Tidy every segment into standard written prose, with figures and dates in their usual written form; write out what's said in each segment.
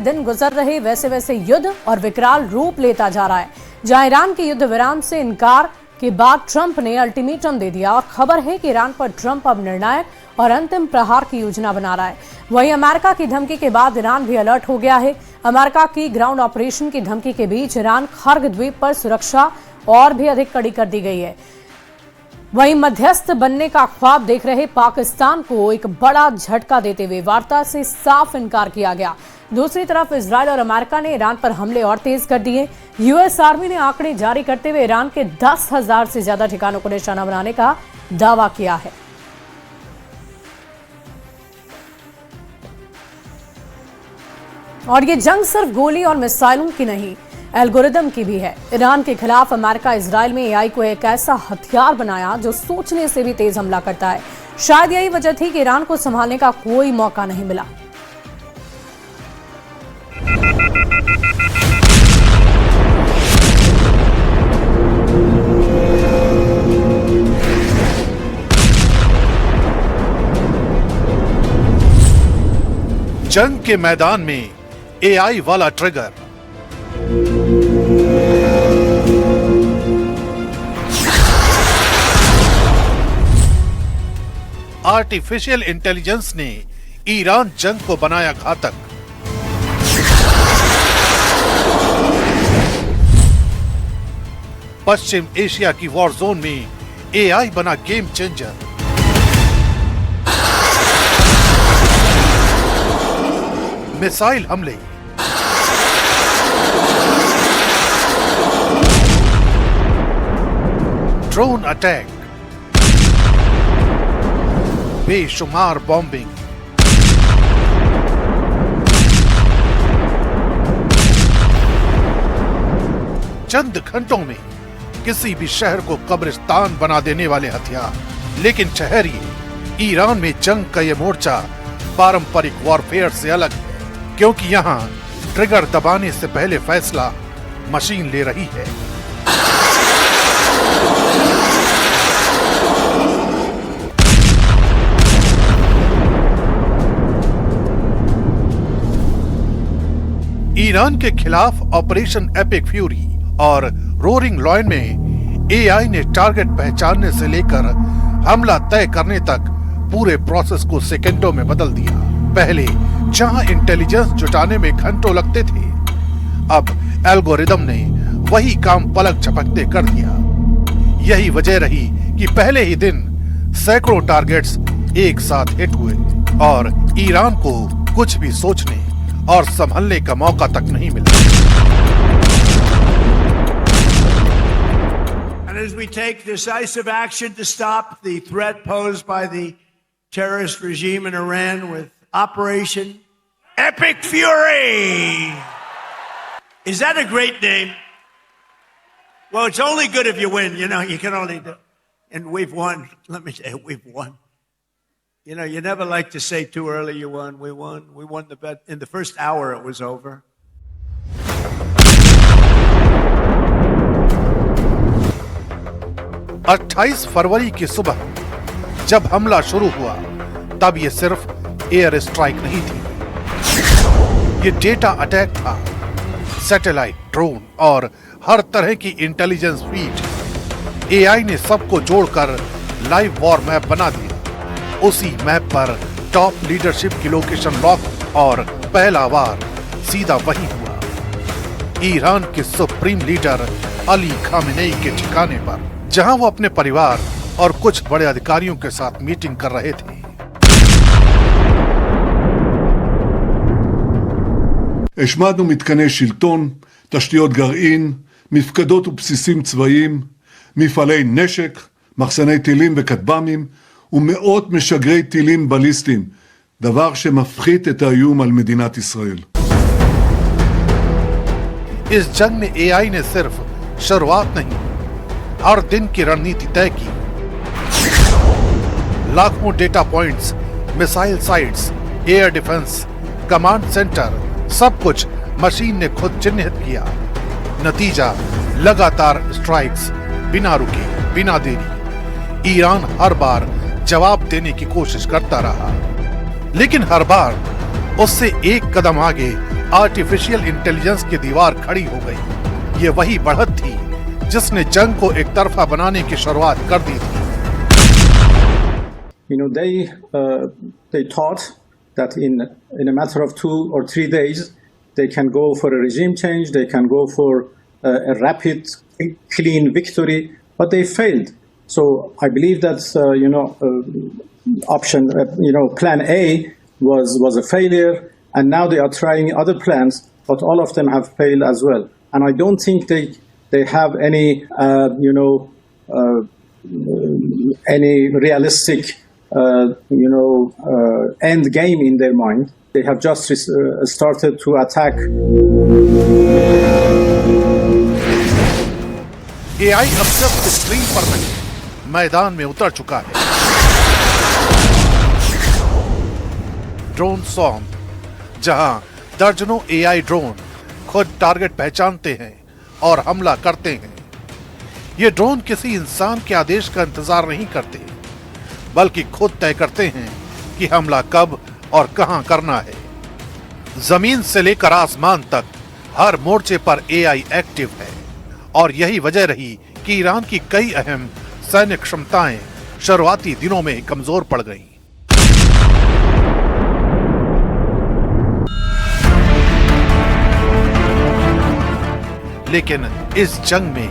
दिन गुजर रहे वैसे वैसे युद्ध और विकराल रूप लेता जा रहा है। जहां ईरान के युद्ध विराम से इनकार के बाद ट्रंप ने अल्टीमेटम दे दिया और खबर है कि ईरान पर ट्रंप अब निर्णायक और अंतिम प्रहार की योजना बना रहा है। वहीं अमेरिका की धमकी के बाद ईरान भी अलर्ट हो गया है। अमेरिका की ग्राउंड ऑपरेशन की धमकी के बीच ईरान खर्ग द्वीप पर सुरक्षा और भी अधिक कड़ी कर दी गई है। वहीं मध्यस्थ बनने का ख्वाब देख रहे पाकिस्तान को एक बड़ा झटका देते हुए वार्ता से साफ इनकार किया गया। दूसरी तरफ इजरायल और अमेरिका ने ईरान पर हमले और तेज कर दिए। यूएस आर्मी ने आंकड़े जारी करते हुए ईरान के 10,000 से ज्यादा ठिकानों को निशाना बनाने का दावा किया है। और ये जंग सिर्फ गोली और मिसाइलों की नहीं, एल्गोरिदम की भी है। ईरान के खिलाफ अमेरिका इजरायल में एआई को एक ऐसा हथियार बनाया जो सोचने से भी तेज हमला करता है। शायद यही वजह थी कि ईरान को संभालने का कोई मौका नहीं मिला। जंग के मैदान में एआई वाला ट्रिगर, आर्टिफिशियल इंटेलिजेंस ने ईरान जंग को बनाया घातक। पश्चिम एशिया की वॉर जोन में एआई बना गेम चेंजर। मिसाइल हमले, ड्रोन अटैक, बेशुमार बॉम्बिंग, चंद घंटों में किसी भी शहर को कब्रिस्तान बना देने वाले हथियार। लेकिन ठहरिए, ईरान में जंग का यह मोर्चा पारंपरिक वॉरफेयर से अलग है, क्योंकि यहाँ ट्रिगर दबाने से पहले फैसला मशीन ले रही है। ईरान के खिलाफ ऑपरेशन एपिक फ्यूरी और रोरिंग लॉयन में एआई ने टारगेट पहचानने से लेकर हमला तय करने तक पूरे प्रोसेस को सेकंडों में बदल दिया। पहले जहां इंटेलिजेंस जुटाने में घंटों लगते थे, अब एल्गोरिदम ने वही काम पलक झपकते कर दिया। यही वजह रही कि पहले ही दिन सैकड़ों टारगेट्स एक साथ हिट हुए और ईरान को कुछ भी सोचने और संभलने का मौका तक नहीं मिला। And as we take decisive action to stop the threat posed by the terrorist regime in Iran with Operation Epic Fury. Is that a great name? Well, it's only good if you win. You know, you can only do. And we've won. Let me tell you, we've won. You know, you never like to say too early you won. We won. We won the bet. In the first hour, it was over. अट्ठाईस फरवरी की सुबह जब हमला शुरू हुआ, तब ये सिर्फ एयर स्ट्राइक नहीं थी, ये डेटा अटैक था। सैटेलाइट, ड्रोन और हर तरह की इंटेलिजेंस फीड, एआई ने सबको जोड़कर लाइव वॉर मैप बना दिया। उसी मैप पर टॉप लीडरशिप की लोकेशन लॉक और पहला वार सीधा वही हुआ, ईरान के सुप्रीम लीडर अली खामेनेई के ठिकाने पर, जहां वो अपने परिवार और कुछ बड़े अधिकारियों के साथ मीटिंग कर रहे थे। השמדנו מתקני שלטון, תשתיות גרעין, מפקדות ובסיסים צבאיים, מפעלי נשק, מחסני טילים וכטב"מים ומאות משגרי טילים בליסטיים, דבר שמפחית את האיום על מדינת ישראל. इस जंग में एआई ने सिर्फ शुरुआत नहीं, हर दिन की रणनीति तय की। लाखों data points, missile sites, air defence, command centre, सब कुछ मशीन ने खुद चिन्हित किया। नतीजा लगातार स्ट्राइक्स, बिना रुके, बिना देरी। ईरान हर बार जवाब देने की कोशिश करता रहा, लेकिन हर बार उससे एक कदम आगे आर्टिफिशियल इंटेलिजेंस की दीवार खड़ी हो गई। ये वही बढ़त थी जिसने जंग को एक तरफा बनाने की शुरुआत कर दी थी। They thought that in a matter of 2 or 3 days they can go for a regime change, they can go for a rapid, clean victory, but they failed. So I believe that option, plan A was a failure, and now they are trying other plans, but all of them have failed as well. And I don't think they have any realistic end game in their mind. They have just started to attack. AI अब सिर्फ screen पर नहीं, मैदान में उतर चुका है। Drone सॉर्म, जहां दर्जनों AI ड्रोन खुद टारगेट पहचानते हैं और हमला करते हैं। ये ड्रोन किसी इंसान के आदेश का इंतजार नहीं करते, बल्कि खुद तय करते हैं कि हमला कब और कहां करना है। जमीन से लेकर आसमान तक हर मोर्चे पर AI एक्टिव है, और यही वजह रही कि ईरान की कई अहम सैन्य क्षमताएं शुरुआती दिनों में कमजोर पड़ गईं। लेकिन इस जंग में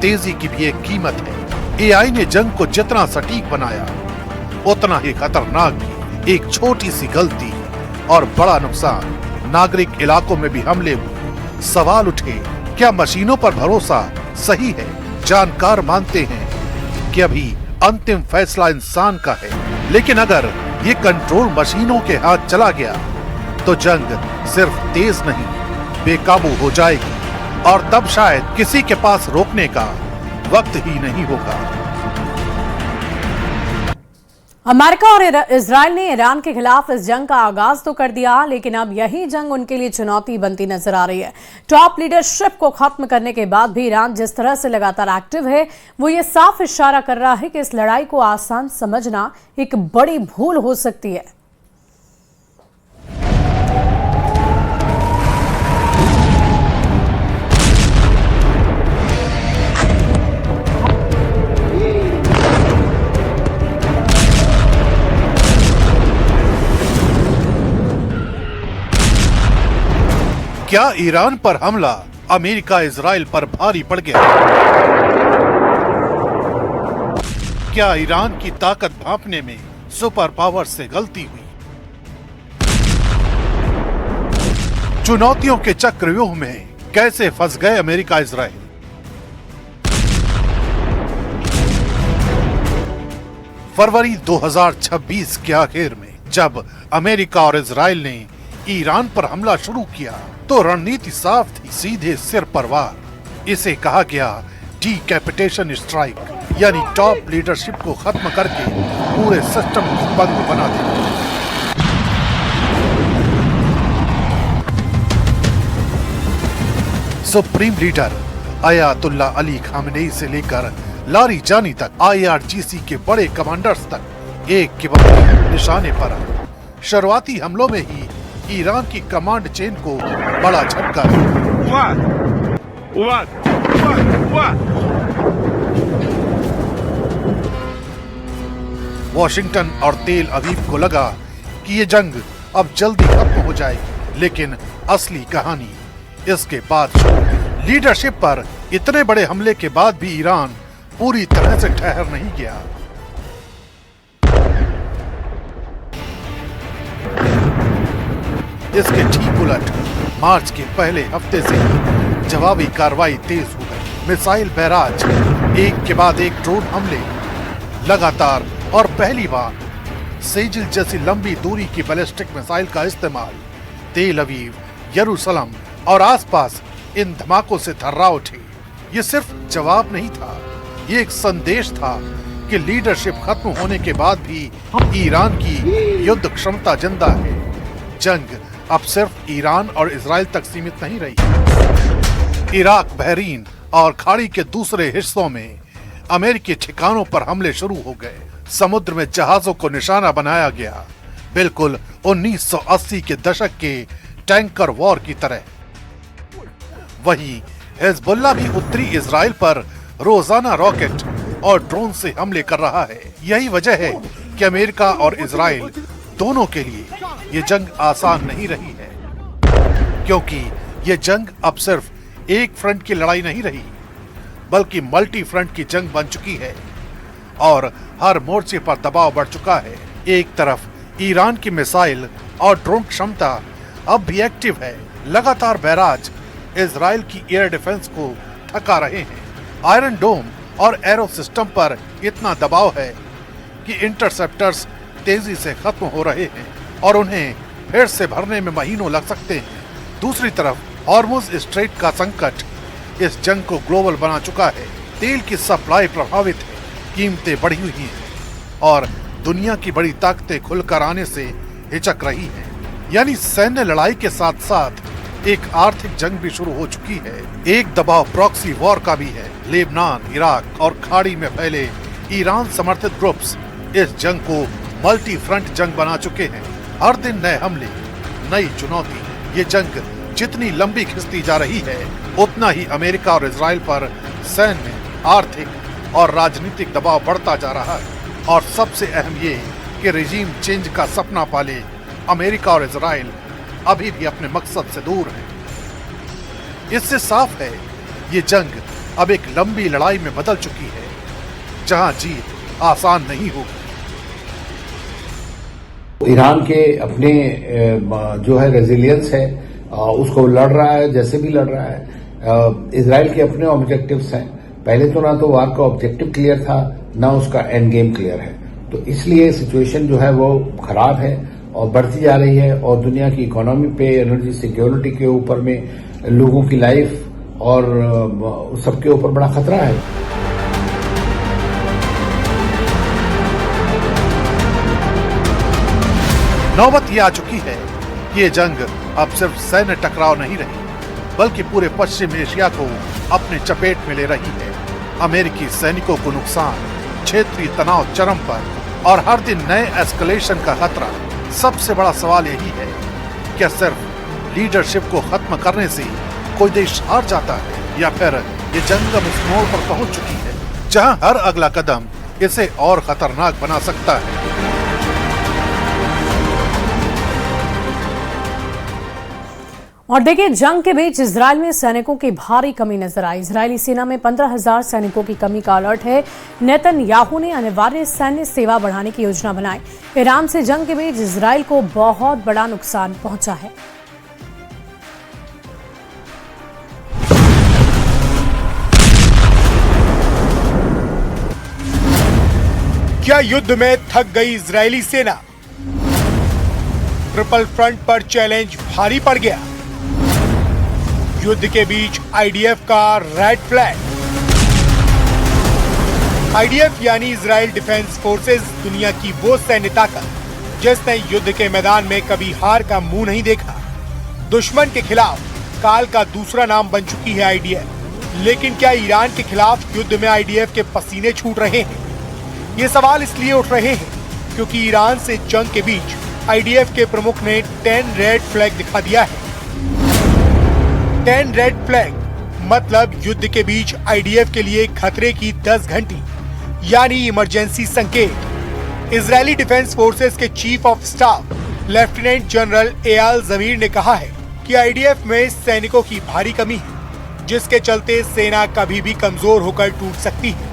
तेजी की भी एक कीमत है। AI ने जंग को जितना सटीक बनाया, उतना ही खतरनाक भी। एक छोटी सी गलती और बड़ा नुकसान। नागरिक इलाकों में भी हमले हुए। सवाल उठे, क्या मशीनों पर भरोसा सही है? जानकार मानते हैं कि अभी अंतिम फैसला इंसान का है, लेकिन अगर ये कंट्रोल मशीनों के हाथ चला गया तो जंग सिर्फ तेज नहीं, बेकाबू हो जाएगी, और तब शायद किसी के पास रोकने का वक्त ही नहीं होगा। अमेरिका और इजराइल ने ईरान के खिलाफ इस जंग का आगाज तो कर दिया, लेकिन अब यही जंग उनके लिए चुनौती बनती नजर आ रही है। टॉप लीडरशिप को खत्म करने के बाद भी ईरान जिस तरह से लगातार एक्टिव है, वो ये साफ इशारा कर रहा है कि इस लड़ाई को आसान समझना एक बड़ी भूल हो सकती है। क्या ईरान पर हमला अमेरिका इजराइल पर भारी पड़ गया? क्या ईरान की ताकत भांपने में सुपर पावर से गलती हुई? चुनौतियों के चक्रव्यूह में कैसे फंस गए अमेरिका इजराइल? फरवरी 2026 के आखिर में जब अमेरिका और इजराइल ने ईरान पर हमला शुरू किया तो रणनीति साफ थी, सीधे सिर पर वार। इसे कहा गया डीकैपिटेशन स्ट्राइक, यानी टॉप लीडरशिप को खत्म करके पूरे सिस्टम को बंद बना देना। Supreme leader Ayatollah Ali Khamenei से लेकर लारी जानी तक, IRGC के बड़े कमांडर्स तक एक के बाद निशाने पर आए। शुरुआती हमलों में ही ईरान की कमांड चेन को बड़ा झटका वॉशिंगटन और तेल अवीव को लगा कि ये जंग अब जल्दी खत्म हो जाएगी, लेकिन असली कहानी इसके बाद शुरू। लीडरशिप पर इतने बड़े हमले के बाद भी ईरान पूरी तरह से ठहर नहीं गया। इसके ठीक उलट मार्च के पहले हफ्ते से ही जवाबी कार्रवाई तेज हो गई। मिसाइल बैराज, एक के बाद एक ड्रोन हमले लगातार, और पहली बार सेजिल जैसी लंबी दूरी की बैलिस्टिक मिसाइल का इस्तेमाल। तेल अवीव, यरूशलेम और आसपास इन धमाकों से थर्रा उठे। ये सिर्फ जवाब नहीं था, ये एक संदेश था कि लीडरशिप खत्म होने के बाद भी ईरान की युद्ध क्षमता जिंदा है। जंग अब सिर्फ ईरान और इजराइल तक सीमित नहीं रही। इराक, बहरीन और खाड़ी के दूसरे हिस्सों में अमेरिकी ठिकानों पर हमले शुरू हो गए। समुद्र में जहाजों को निशाना बनाया गया, बिल्कुल 1980 के दशक के टैंकर वॉर की तरह। वहीं हिजबुल्लाह भी उत्तरी इजराइल पर रोजाना रॉकेट और ड्रोन से हमले कर रहा है। यही वजह है कि अमेरिका और इजराइल दोनों के लिए ये जंग आसान नहीं रही है, क्योंकि ये जंग अब सिर्फ एक फ्रंट की लड़ाई नहीं रही, बल्कि मल्टी फ्रंट की जंग बन चुकी है और हर मोर्चे पर दबाव बढ़ चुका है। एक तरफ ईरान की मिसाइल और ड्रोन क्षमता अब भी एक्टिव है। लगातार बैराज इजराइल की एयर डिफेंस को थका रहे हैं। आयरन डोम और एरो सिस्टम पर इतना दबाव है कि इंटरसेप्टर्स तेजी से खत्म हो रहे हैं और उन्हें फिर से भरने में महीनों लग सकते हैं। दूसरी तरफ हॉर्मुज स्ट्रेट का संकट इस जंग को ग्लोबल बना चुका है। तेल की सप्लाई प्रभावित है, कीमतें बढ़ी हुई हैं और दुनिया की बड़ी ताकतें खुलकर आने से हिचक रही हैं। यानी सैन्य लड़ाई के साथ साथ एक आर्थिक जंग भी शुरू हो चुकी है। एक दबाव प्रॉक्सी वॉर का भी है। लेबनान, इराक और खाड़ी में फैले ईरान समर्थित ग्रुप्स इस जंग को मल्टी फ्रंट जंग बना चुके हैं। हर दिन नए हमले, नई चुनौती। ये जंग जितनी लंबी खिंचती जा रही है, उतना ही अमेरिका और इजराइल पर सैन्य, आर्थिक और राजनीतिक दबाव बढ़ता जा रहा है। और सबसे अहम ये कि रिजीम चेंज का सपना पाले अमेरिका और इजराइल अभी भी अपने मकसद से दूर हैं। इससे साफ है ये जंग अब एक लंबी लड़ाई में बदल चुकी है, जहां जीत आसान नहीं होगी। ईरान के अपने जो है रेजिलियंस है, उसको लड़ रहा है जैसे भी लड़ रहा है। इजराइल के अपने ऑब्जेक्टिव्स हैं। पहले तो ना तो वार का ऑब्जेक्टिव क्लियर था, ना उसका एंड गेम क्लियर है। तो इसलिए सिचुएशन जो है वो खराब है और बढ़ती जा रही है और दुनिया की इकोनॉमी पे, एनर्जी सिक्योरिटी के ऊपर में, लोगों की लाइफ और सबके ऊपर बड़ा खतरा है। नौबत ये आ चुकी है कि ये जंग अब सिर्फ सैन्य टकराव नहीं रही, बल्कि पूरे पश्चिम एशिया को अपने चपेट में ले रही है। अमेरिकी सैनिकों को नुकसान, क्षेत्रीय तनाव चरम पर और हर दिन नए एस्केलेशन का खतरा। सबसे बड़ा सवाल यही है, क्या सिर्फ लीडरशिप को खत्म करने से कोई देश हार जाता है, या फिर ये जंग अब उस मोड़ पर पहुंच चुकी है जहां हर अगला कदम इसे और खतरनाक बना सकता है। और देखिए, जंग के बीच इजराइल में सैनिकों की भारी कमी नजर आई। इजरायली सेना में 15,000 सैनिकों की कमी का अलर्ट है। नेतन्याहू ने अनिवार्य सैन्य सेवा बढ़ाने की योजना बनाई। ईरान से जंग के बीच इजराइल को बहुत बड़ा नुकसान पहुंचा है। क्या युद्ध में थक गई इजरायली सेना? ट्रिपल फ्रंट पर चैलेंज भारी पड़ गया। युद्ध के बीच आईडीएफ का रेड फ्लैग। आईडीएफ यानी इजराइल डिफेंस फोर्सेस दुनिया की वो सैन्य ताकत जिसने युद्ध के मैदान में कभी हार का मुंह नहीं देखा। दुश्मन के खिलाफ काल का दूसरा नाम बन चुकी है आईडीएफ। लेकिन क्या ईरान के खिलाफ युद्ध में आईडीएफ के पसीने छूट रहे हैं? ये सवाल इसलिए उठ रहे हैं क्योंकि ईरान से जंग के बीच आईडीएफ के प्रमुख ने 10 रेड फ्लैग दिखा दिया है। 10 रेड फ्लैग मतलब युद्ध के बीच आईडीएफ के लिए खतरे की 10 घंटी यानी इमरजेंसी संकेत। इजरायली डिफेंस फोर्सेस के chief of staff lieutenant general Eyal Zamir ने कहा है कि आईडीएफ में सैनिकों की भारी कमी है, जिसके चलते सेना कभी भी कमजोर होकर टूट सकती है।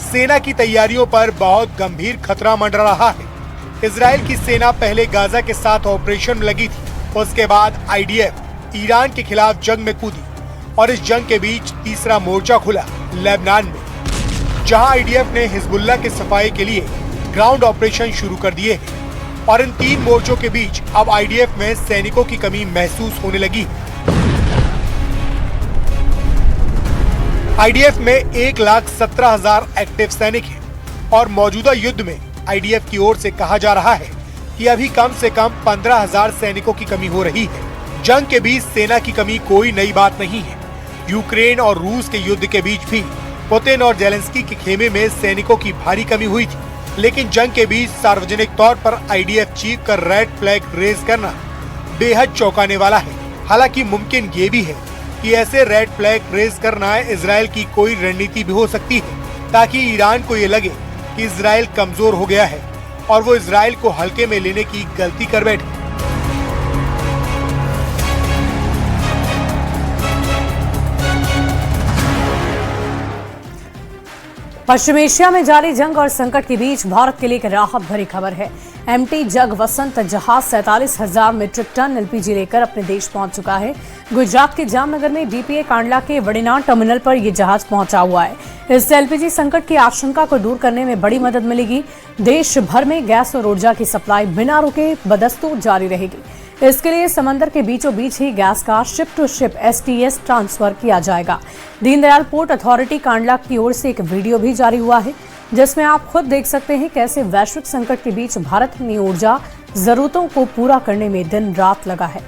सेना की तैयारियों पर बहुत गंभीर खतरा मंडरा रहा है। इजराइल की सेना पहले गाजा के साथ ऑपरेशन में लगी थी, उसके बाद आईडीएफ ईरान के खिलाफ जंग में कूदी और इस जंग के बीच तीसरा मोर्चा खुला लेबनान में, जहां आईडीएफ ने हिजबुल्लाह के सफाई के लिए ग्राउंड ऑपरेशन शुरू कर दिए हैं। और इन 3 मोर्चों के बीच अब आईडीएफ में सैनिकों की कमी महसूस होने लगी है। आईडीएफ में 1,17,000 एक्टिव सैनिक हैं और मौजूदा युद्ध में आईडीएफ की ओर से कहा जा रहा है कि अभी कम से कम 15,000 सैनिकों की कमी हो रही है। जंग के बीच सेना की कमी कोई नई बात नहीं है। यूक्रेन और रूस के युद्ध के बीच भी पुतिन और जेलेंस्की के खेमे में सैनिकों की भारी कमी हुई थी। लेकिन जंग के बीच सार्वजनिक तौर पर आईडीएफ चीफ का रेड फ्लैग रेज करना बेहद चौंकाने वाला है। हालांकि मुमकिन ये भी है कि ऐसे रेड फ्लैग रेज करना इजराइल की कोई रणनीति भी हो सकती है, ताकि ईरान को ये लगे कि इजराइल कमजोर हो गया है और वो इजराइल को हल्के में लेने की गलती कर बैठे। पश्चिम एशिया में जारी जंग और संकट के बीच भारत के लिए एक राहत भरी खबर है। एमटी जग वसंत जहाज 47,000 मीट्रिक टन एलपीजी लेकर अपने देश पहुंच चुका है। गुजरात के जामनगर में डीपीए कांडला के वड़ीनाड टर्मिनल पर यह जहाज पहुंचा हुआ है। इससे एलपीजी संकट की आशंका को दूर करने में बड़ी मदद मिलेगी। देश भर में गैस और ऊर्जा की सप्लाई बिना रुके बदस्तूर जारी रहेगी। इसके लिए समंदर के बीचों बीच ही गैस का ship to ship STS transfer किया जाएगा। दीनदयाल पोर्ट अथॉरिटी कांडला की ओर से एक वीडियो भी जारी हुआ है, जिसमें आप खुद देख सकते हैं कैसे वैश्विक संकट के बीच भारत अपनी ऊर्जा जरूरतों को पूरा करने में दिन रात लगा है।